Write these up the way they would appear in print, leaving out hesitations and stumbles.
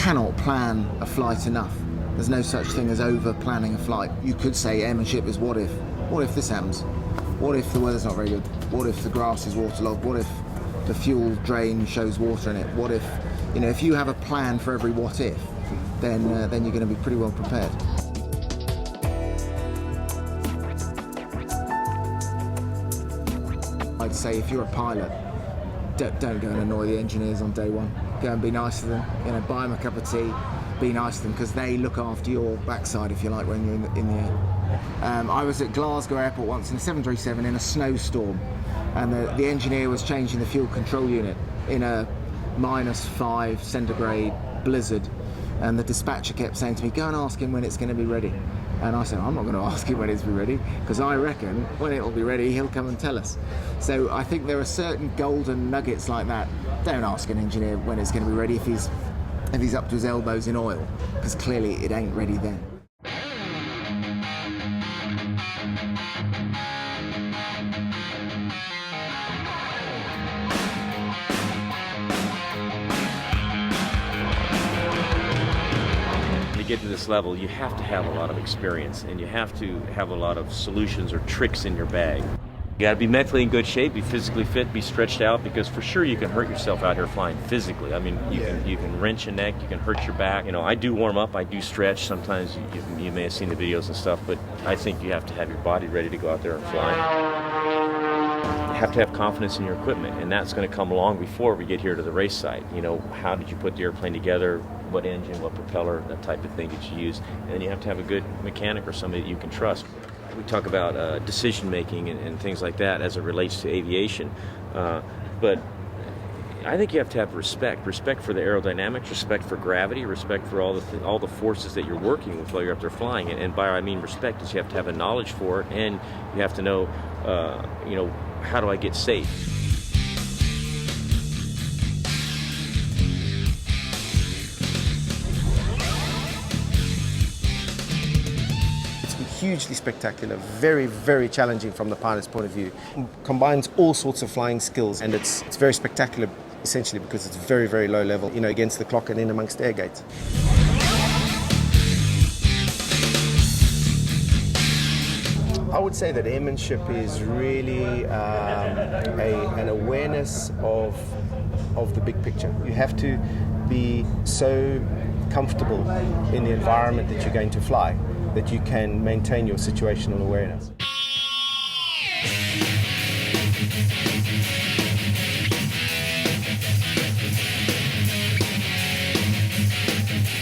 cannot plan a flight enough. There's no such thing as over planning a flight. You could say airmanship is what if. What if this happens? What if the weather's not very good? What if the grass is waterlogged? What if the fuel drain shows water in it? What if, if you have a plan for every what if, then you're going to be pretty well prepared. I'd say if you're a pilot, don't go and annoy the engineers on day one. Go and be nice to them, buy them a cup of tea, be nice to them, because they look after your backside, if you like, when you're in the air. I was at Glasgow Airport once in a 737 in a snowstorm, and the engineer was changing the fuel control unit in a -5 centigrade blizzard, and the dispatcher kept saying to me, go and ask him when it's going to be ready. And I said, I'm not going to ask him when it's ready, because I reckon when it will be ready, he'll come and tell us. So I think there are certain golden nuggets like that. Don't ask an engineer when it's going to be ready if he's up to his elbows in oil, because clearly it ain't ready then. Get to this level, you have to have a lot of experience, and you have to have a lot of solutions or tricks in your bag. You got to be mentally in good shape, be physically fit, be stretched out, because for sure you can hurt yourself out here flying physically. I mean, you can wrench your neck, you can hurt your back. I do warm up, I do stretch. Sometimes you may have seen the videos and stuff, but I think you have to have your body ready to go out there and fly. You have to have confidence in your equipment, and that's going to come along before we get here to the race site. How did you put the airplane together? What engine, what propeller, that type of thing that you use. And then you have to have a good mechanic or somebody that you can trust. We talk about decision making and things like that as it relates to aviation. But I think you have to have respect for the aerodynamics, respect for gravity, respect for all the forces that you're working with while you're up there flying. And by I mean respect is you have to have a knowledge for it, and you have to know, how do I get safe? Hugely spectacular, very, very challenging from the pilot's point of view. Combines all sorts of flying skills, and it's very spectacular essentially because it's very, very low level, against the clock and in amongst air gates. I would say that airmanship is really an awareness of the big picture. You have to be so comfortable in the environment that you're going to fly that you can maintain your situational awareness.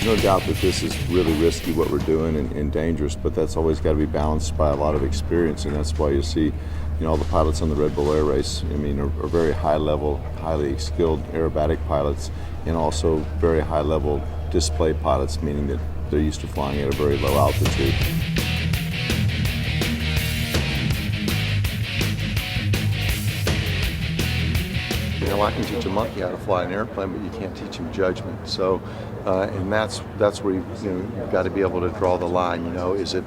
No doubt that this is really risky what we're doing and dangerous, but that's always got to be balanced by a lot of experience, and that's why you see all the pilots on the Red Bull Air Race, are very high level, highly skilled aerobatic pilots, and also very high level display pilots, meaning that they're used to flying at a very low altitude. I can teach a monkey how to fly an airplane, but you can't teach him judgment. So, and that's where you've got to be able to draw the line. Is it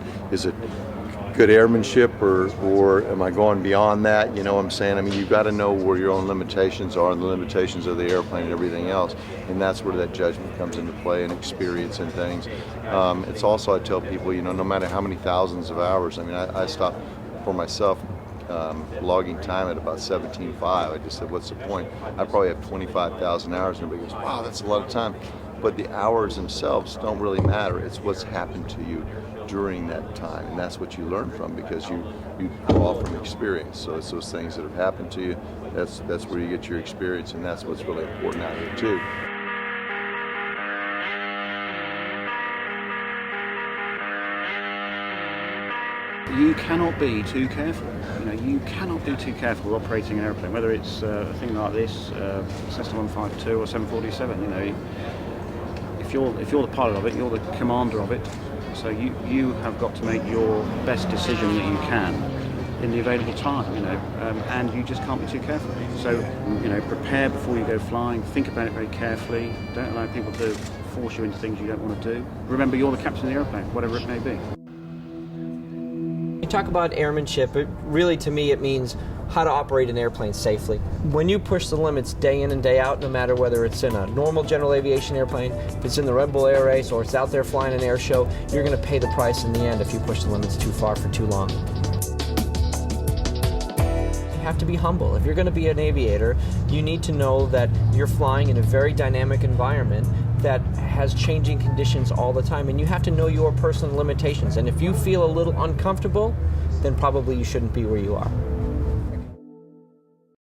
good airmanship, or am I going beyond that? You know what I'm saying? I mean, you've got to know where your own limitations are and the limitations of the airplane and everything else, and that's where that judgment comes into play and experience and things. It's also, I tell people, no matter how many thousands of hours, I stopped for myself logging time at about 17.5. I just said, what's the point? I probably have 25,000 hours, and everybody goes, wow, that's a lot of time. But the hours themselves don't really matter. It's what's happened to you during that time, and that's what you learn from, because you draw from experience. So it's those things that have happened to you, that's where you get your experience, and that's what's really important out here too. You cannot be too careful. You cannot be too careful operating an airplane, whether it's a thing like this, Cessna 152 or 747. If you're the pilot of it, you're the commander of it. So you have got to make your best decision that you can in the available time. And you just can't be too careful. So prepare before you go flying. Think about it very carefully. Don't allow people to force you into things you don't want to do. Remember, you're the captain of the airplane, whatever it may be. You talk about airmanship, really to me it means how to operate an airplane safely. When you push the limits day in and day out, no matter whether it's in a normal general aviation airplane, if it's in the Red Bull Air Race, or it's out there flying an air show, you're going to pay the price in the end if you push the limits too far for too long. You have to be humble. If you're going to be an aviator, you need to know that you're flying in a very dynamic environment that has changing conditions all the time, and you have to know your personal limitations. And if you feel a little uncomfortable, then probably you shouldn't be where you are.